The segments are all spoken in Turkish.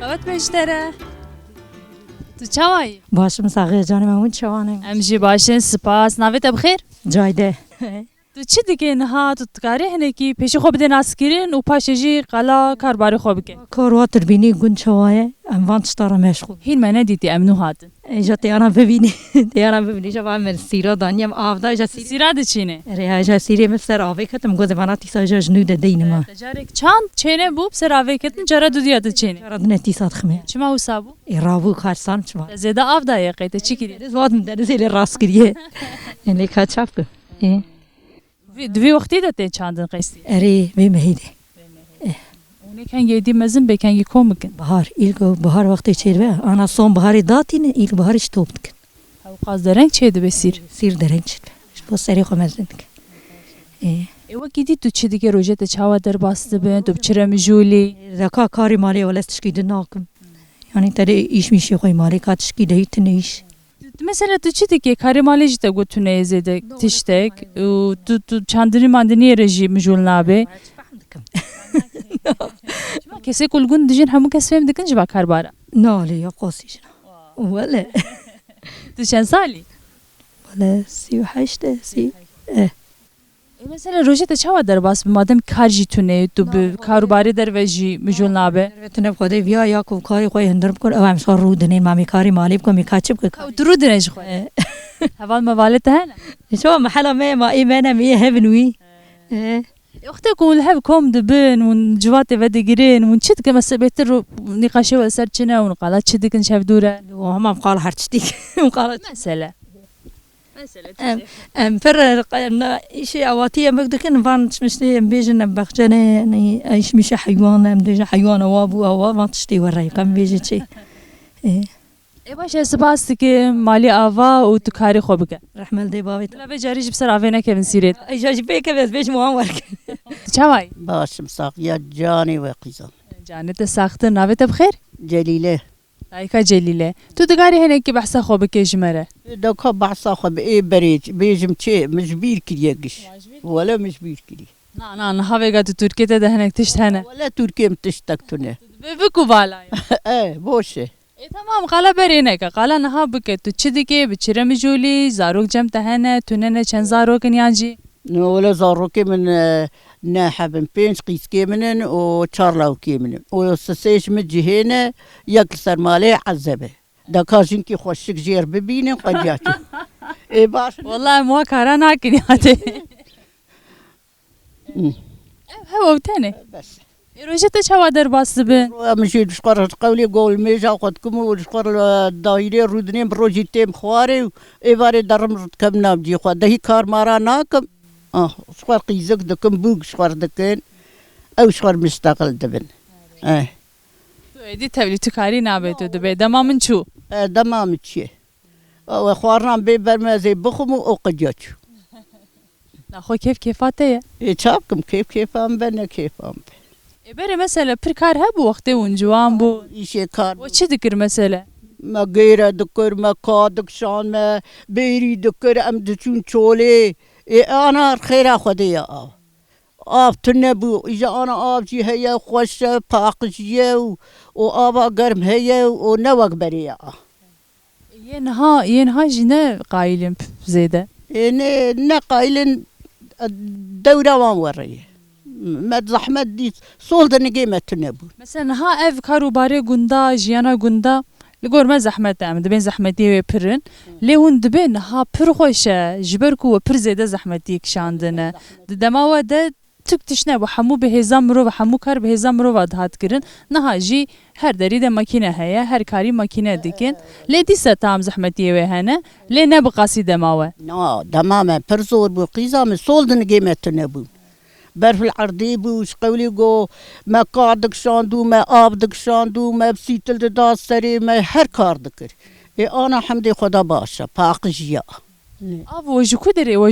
Evet beştere. Tu çavayı? Başım sağ canım emin çavanım. Em jî başin spas. Navê te bixêr? Cayde. Tu çi dikê niha tu dikarî hinekî pêşî xwe bide naskirin û paşê jî qala karbarê xwe bike? Karwatir bini gun çavaye em van tiştara meşgul. Hîn me nedîtî em nû hatin. Eja teyana bibini. Teyana bibini java mer sira danyam avda eja siri. Sîra diçîne. Re eja siri me ser avê ketim goze bana tîsa eja jnû de deynima. Carek çand çêne bû ser avê ketin cara dudiya diçîne. Jara dine tîsa xme. Çima wisa bû? Ravu karsan çva. Zêde av daye qeyte çi kirî? Deniz vadim deniz ele rast kiriye. Ele kaçapkı. Divê wextî de tê çandin qestî. Ere ve mehide. Hûn kengê dî mezin bê kengî kom bikin. Bahar ilk bahar vakti çerve. Ana son baharı datine ilk bahar iş top dikin. Ew qaz dereng çê dibe sîr. Sir dereng çerve. Bu seri xomezin dikin. Wekî dî tu çi dike rojê te çawa derbas dibin, tu biçire mijûlî. Zaka kari mali wala tişkîdin nakim. Yani tere iş mişi xoy mali ka tişkî deytine iş. Mesela tu çi dike karê malê jî te got tu neyêzê tiştek û tu çandinî mandiniyê re jî mijûl nabe. Kesê ku li gund dijîn hemû kes fêm dikin ji va karbara. Nali ya qasîjin. Wala. Tu çend salî? Wala 38 de si. Mesela rojê te çawa derbas bi madem kar jî tu neyê tu bi karûbarê derve jî mijûl nabe. Vetine xwedê viya ya ku karî xwe hindir bikir ew em şa rû dinên mamê karî malê bikim kaçıp ki. Tu rû dine ji xwe. Heval mevalê te hene? Şo mehela me ma îmene me hevin wî. Wextê ku li hev kom dibin û civatê ve digirin û çi dikin mesela bêhtir nîqaşê we ser çi ne û qala çi dikin şevdûre. Hemam qala her tiştîk. Qala Mesela. em fer işi avatiye mek dikin van tişmiştî em bêjin em bexçene iş mişi haywan em deja haywan wa bû wa van tiştî were kam bêjî çi. E baş spas dikim malî ava û tu karî xwe bike. Rehmel de bavê. La vê carî jî bi ser avê nekevin sîrê. Eja jî pêke vez bêj wan werk. Tu çavayî? Başım sağ ya canî ve qîzan. Canê te saxtir navê te bixêr? Celîle. Dayika Celîle. Tu dikarî hinekî behsa xwe bike ji me re. Deka behsa xwe bi ê berê bêjim çê mijbîr kiriye giş. Wala mijbîr kirî. Na niha vêga tu Tirkiyeyê de hinek tişt hene. Wala Türkiye tiştek tune. Bê biku vala. Boş e. Tamam qala berê neke. Qala niha bike. Tu çi dikê bi çire mijûlî zarok cem te hene tu nene çend zarokin yan jî. Wala zarokê min ne hebin pênc qîskê minin û çar lawkê minin. û sesêj min cihêne yek li ser malê ezebe. Deka jinkî xweşik jêr bibînin qediya çû. Baş. Wallahi em wa kara nakin yatê. Hew ew tenê. Bes. Rojê te çawa derbas dibin? Em jî dişxwar qewlê gol mêja xwe dikim û dişxwar daîrê rûdinên bi rojî têm xwarê û êvarê derim dikemin navcî xwe. Dehî karmara nakim. Dişxwar qîzik dikim bûk dişxwar dikin. Ew dişxwar müsteqil dibin. Tu êdî tevlî tu karî nabe tu dibe dema min çû. Dema min çi. Ew xwaran bê bermezê bixwim û ew qediya çû. Naxwe kêf kêfa te ye. Ça bikim kêf kêfan be ne kêfan be. Berê mesela pir kar hebû wextê hûn ciwan bû. İşê kar. We çi dikir mesela? Me gêre dikir, me ka dikşan, me bêrî dikir, em diçûn çolê. Ana xêra Xwedê ye av. Av tune bû. Îja ana av jî heye, xweş e, paq jî ye û ava germ heye û ne wek berê ye av. Yê niha jî ne qaîlin zêde. Ne qaîlin dewra wan were ye. Me zehmet dît sol dinigê me tune bû. Mesela niha ev karûbarê gunda jiyana gunda li gor me zehmet em dibên zehmetiyê wê pirin. Lê hûn dibe niha pir xweş e ji ber ku we pir zêde zehmetiyê kişandine. Di dema we de tuk tişne bu hemû bi hêza mirov hemû kar bi hêza mirov dihat kirin. Niha jî her derî de makîne heye her karî makîne dikin. Lê dîsa tam zehmetiyê wê hene lê ne bi qasî dema we. Dema me pir zor bû qîza min sol dinigê me tune bû. Berfil erdê bû ji qewlê got me ka dikşandû me av dikşandû me sîtil dida serê me her kar dikir. Ana hemdê Xweda baş e paq jî ye. Av we ji ku derê we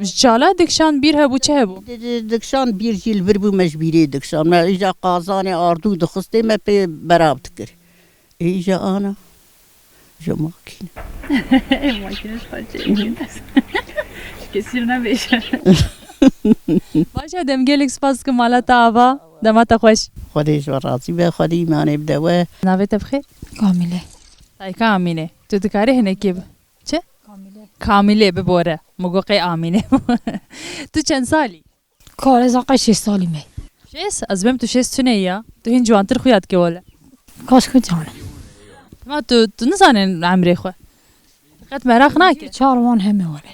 ji çala dikşan bir hebû çi hebû? Dikşan bir jîl vir bû me ji bîrê dikşan. Me îja qazanê ardû dixistê me pê berav dikir. Îja ana ji makîne. Makîne ji kesîr nebêje. Başa dem gelek spas ki mala te ava. دمات خوش خودش و راضی به خودی مانه بدوه ناوێتە بخێر کامله تایکە ئامینێ تو دکاری هەنێکی چ کامیلێ ببۆرە مگۆقی ئامینێ تو چەند سالی کار زاقه 6 سالی می شێس ئەس بێم تو شێس تونەیە تو هین جوانتر خویات کێوەلە کاش که جانم ما تو نزانێن ئەمرێ خۆ قەت مەراق ناکە چاروان همه وره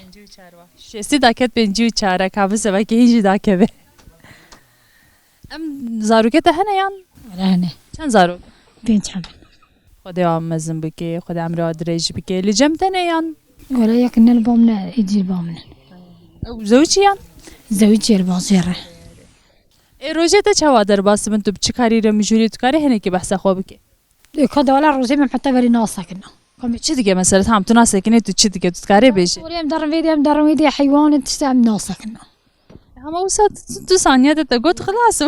شێستی داکەت پێنجی و چارە کابسەوەکە هیچی داکەبێ ئەم زارروکێتە هەنەیان وره هنه چەند زارۆک 5 همه خۆدەوا مەزم بکێ خۆدا ئەمرەوە درێژ بکێ لە جەم تەنەیان ولا يك نل بامنا يجي بامنا ئەو زەوچیان زوجي البازيرة ئێ ڕۆژێتە چاوا دەرباس من تو بچ کاریرە مژوری توکاری هەنێکی بەحسە خۆ بکێ كذا ولا روزي من حتى غير ناصكنا چی دیگە مەسەرت هەم تو ناسێکنێت تو چی دیگە توتکارێ بێژێ وريم دارم فيديو حيوان تستعمل ناصكنا هەمە وسا تو سانیاتە گوت خلاص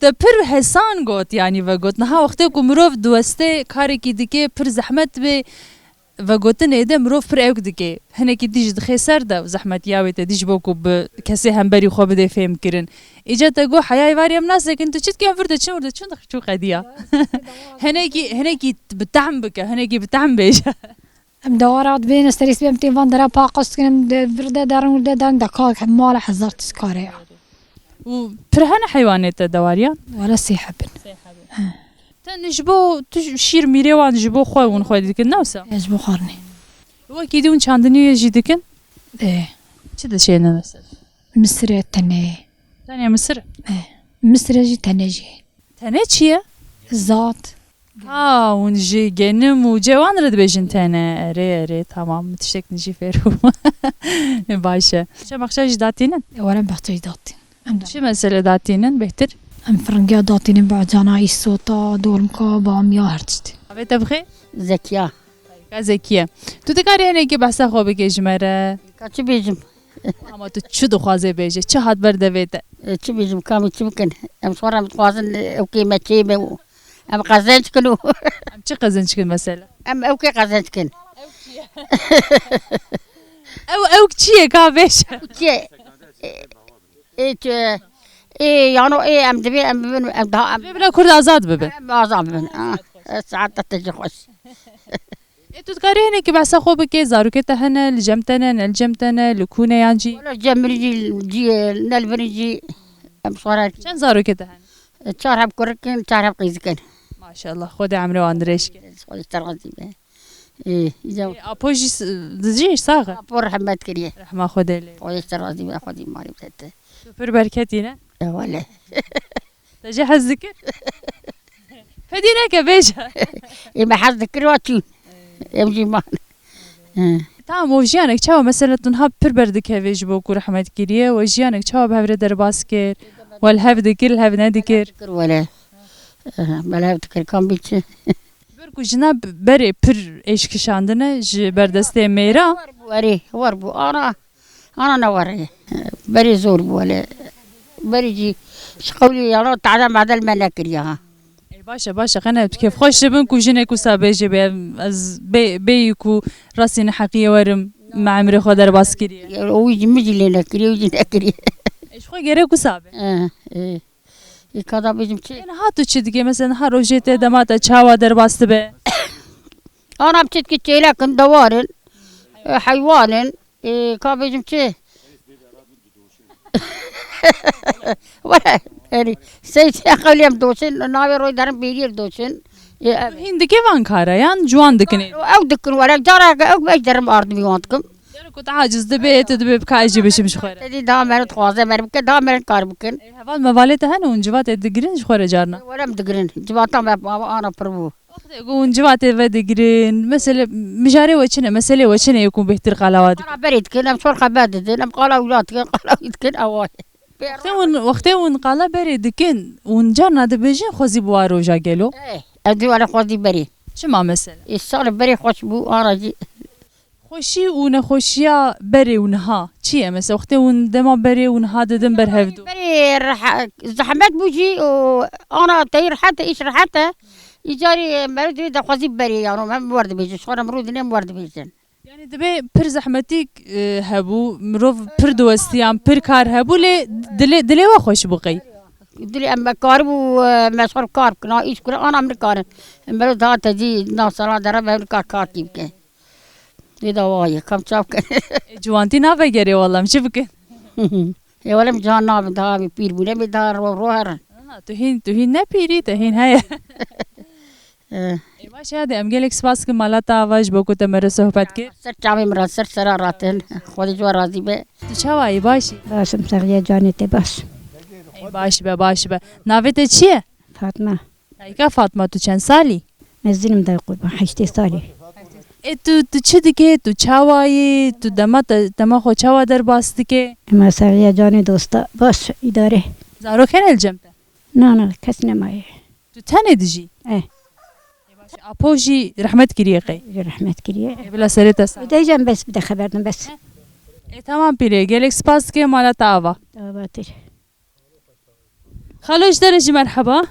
te pir hesan got yani vegot niha wextê ku mirov diweste karekî dike pir zehmet bê vegotinê de mirov pir ewk dike hinekî dî ji dixê ser de zehmetiya wê te dî ji bo ku bi kesê hemberî xwe bidê fêm kirin îca te got heyayê varî em nasekin tu çit vir de çin wir de çin dixçû qediya hinekî bi tehm bike hinekî bi tehm bêje ام دوارات بين استريس بهم تيفان درا باقص كنم برده دارن ولده دارن دكاك مال حزر تسكاري û pir hene heywanê te dewariyan ولا سيحبن te ji bo tu şîr mîrê wan ji bo xwe hûn xwe dikin newsa يجبو خارني wekî dî hûn çandiniyê jî dikin ايه çi dişêne mesela مصر تنه tenê misir مصر جي تنجي tenê çi ye زات ha hûn jî genim û cewan re dibêjin tene erê tamam min tiştekî jî fêr bûm baş e çemexşa jî datînin ولا بحتاج داتين çi mesele datînin bêhtir ام فرنجا داتين بعجانا الصوتا دورمكا باميا هرتشت avê te bixê zekiya ka zekiye tu dikarî henekî behsa xwe bikê ji me re kaçı bejim ama tu çi dixwaze bêje çi hat ber devê te çi bejim kamı çi bikin em sonra em dixwazin ew kîmetçê me em qezenç kin û em çi qezinç kin mesela em ew kê qezenç kin ew çi ye ka bêje çi yano em dibê em bibin em daha em vê bila Kurd azad bibin azam bibin saat te xweş tu dikarî henekî behsa xwe bikê zarokê te hene li cem te ne li cem te ne li kûnê yan cî ولا جمرجي جي نلبرجي ام صورات çend zarokê te hene شارب كركن شارب قيزكن maşallah xwedê emrê wan dirêj ke خوش ترغزي به ايه جو apoj jî dijî saxe بور حمد كريه rehma xwedê lê خوش ترغزي به خدي ماري بتت tu pir berketî ne ولا te jî hez dikir fedî neke bêje ايه ما حد كرواتي امجي ما tamam o jiyanek çawa mesela tu niha pir berdikevê ji bo ku rehmet kiriye we jiyanek çawa bi hev re derbas kir wel hev dikir hev nedikir ولا بلا تكر كم بيتش bir ku jina berê pir êşkişandine ji berdestê mêra وري وربو انا نوري بري زور ولا بري جي شقولي يا رب تعال بعد المناكر يا başa qene tu kêfxweş dibin ku jinek wisa bêje bê ez bêyî ku rastî neheqiye werim me emrê xwe derbas kiriye ويجي مجي لنا كريه ويجي نكريه ji xwe gerek wisa be ايه كذا بيجي niha tu çi dike mesela niha rojê te dema te çawa derbas dibe انا بتشت كتير لكن دوارن حيوان كابيجم شيء ولا يعني سيد اقل يم دوشن ناوي روي دارم بيرير دوشن hin dike van kara yan ciwan dikine او دكن ولا جارا او باش درم ارض بيوانتكم ku taciz dibe te dibe bika jî bişim ji xwe re تدي دا مرت خوازه مرم كدا مرت كار بكن heval mevalê te hene hûn civat ê digirin ji xwe re carna ولا مدقرن جباتا ما انا بربو hûn civat ê ve digirin mesela mijarê we çi ne meselê we çi ne ku bêhtir qalawa dikin انا بريد كن ام صور خباد دين ام قال اولاد كن قال يتكن اواي wextê hûn qala berê dikin hûn carna dibêjin xwezî bi wa roja gelo ايه ادي ولا خوازي بري çima mesela الصال بري خوش بو انا جي xweşî û nexweşiya berê û niha çi ye mesela wextê hûn dema berê û niha didin berhevdû بري زحمت بوجي وانا تير حتى ايش حتى يجاري مرد دا خوازي بري يعني هم ورد بيجي شغل مرود نيم ورد بيجن yani dibe pir zehmetîk hebû mirov pir diwestiyan pir kar hebû lê dilê we xweş bixey دلی ام کار بو مسخر کار کنا ایش کنه آن امر کارن امرو دا تجی ناسالا داره به کار کیم که دیدا وای کم چاپ کنه جوانتی نابه گری والله چی بکن یه ولم جان نام دا بی پیر بونه بی دا رو هر تو هین نپیری تو هین هیا باشه هذا ام گلک سپاس که مالا تاواج بکو تمر صحبت کرد سر چاوی مرا سر سر راتن خودی جو راضی به تو چاوایی باشی باشم سغیه جانی تی باش باش به ناویت چیه فاطمه ایکا فاطمه تو چند سالی مزینم در قربان 8 سالی تو چی دیگه تو چاوایی تو دما خو چاوا در باست که اما سغیه جانی دوستا باش اداره زارو کنل جمته نه کس نمایه تو تنه دیجی اه اپوجی رحمت کریه قی رحمت کریه بلا سرت سا بدای جم بس بده خبردم بس تمام پیره گلک سپاس که مالا تاوا داباتر خالوش درجی مرحبا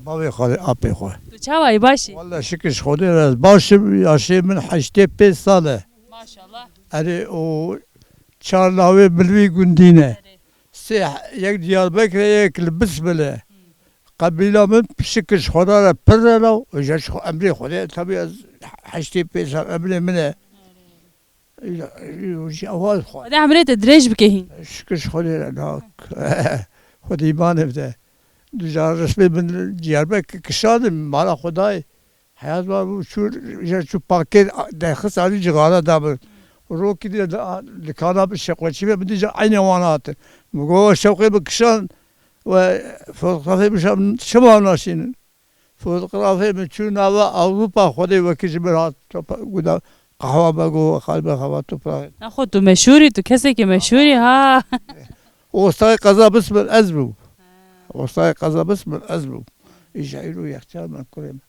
باوی خاله آپی خو تو چاوایی باشی والله شکرش خودی راز باشم یاشی من 85 ساله ماشاءالله اری او چهار لاوی بلوی گندینه سه یک دیاربکر یک لبس بله قبیله من شکرش خدا را پر رو و جاش امری خودی طبیعی از 85 سال امری منه جواز خود ده عمرت درج بکهین شکرش خودی را ناک خودی ایمان بده دوجار رسمی من دیاربکر کشادم مالا خدای حیات var bu şu paket dehis ali cigara da bu roki de likada bir şey koçi ve bir aynı vanat bu şevki bir kişan ve fotoğrafı bir şama naşinin fotoğrafı bir şu nava Avrupa خودی و کسی برات گودا قهوه بگو خالب قهوه تو پر خود تو مشهوری تو کسی که مشهوری ها استای قضا بسم الازبو استای قضا بسم الازبو يجعلوا يختار من كريم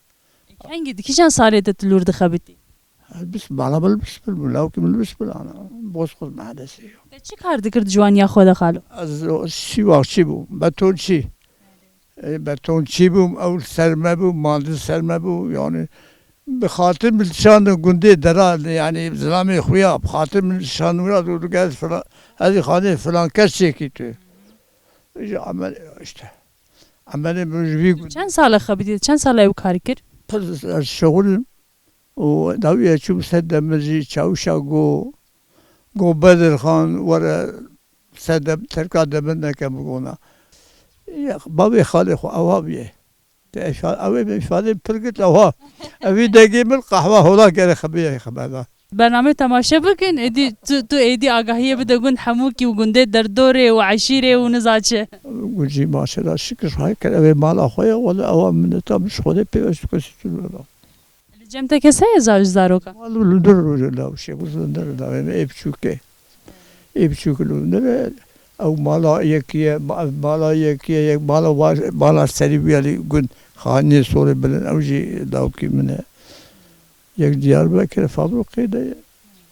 hangi dikişen salete tulur da khabiti بسم الله بالبسم الله وكم بسم الله انا بوسخ ما هذا شيء چیکار دکرد جوان یا خود خالو از چی واقعی بود بتون چی بود اول سرمه بود ماند سرمه بود یعنی به خاطر ملشان گنده درال یعنی زلامی خویا به خاطر ملشان ورا دو گاز فلان هذه خانه فلان کسی کی تو عمل işte عمل مجبی چند سال خبیتی چند سال ایو کار کرد شغل و داویه چوب سدمزی چاوشا گو بدر خان ورا سدم ترکا دمن نکم گونا بابی خاله خو اوابیه اوی ifade پرگت اوها اوی دگی من قهوه هولا گره خبیه خبادا برنامه تماشا بکن ادی تو ادی آگاهیه بده گند همو کی و گنده در دوره و عشیره و نزاچه گوجی ماشاءالله شکر های کرد اوی مال اخویا ولی اوه من تامش خوده پیوست کسی تو جمته کسه زارو کا والله لندر لا شيء بس لندر لا ايبشوك لندر او مالا يكيه مالا يكيه مالا سريبيالي قن خاني صوري بلن اوجي داوكي من يك دياربكر فابرقي ده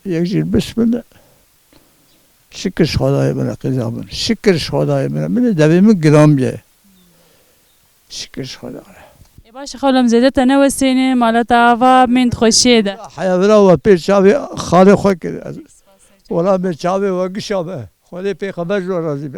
يجي بسم الله شكر خداي من قزامن شكر خداي من دويم جراميه شكر خداي باش خالم زیده تنه و سینه مالا تاوا من خوشیه ده حيا برا وبير شافي خالي خوك ولا من شافي وقشابه خالي بي خبر راضي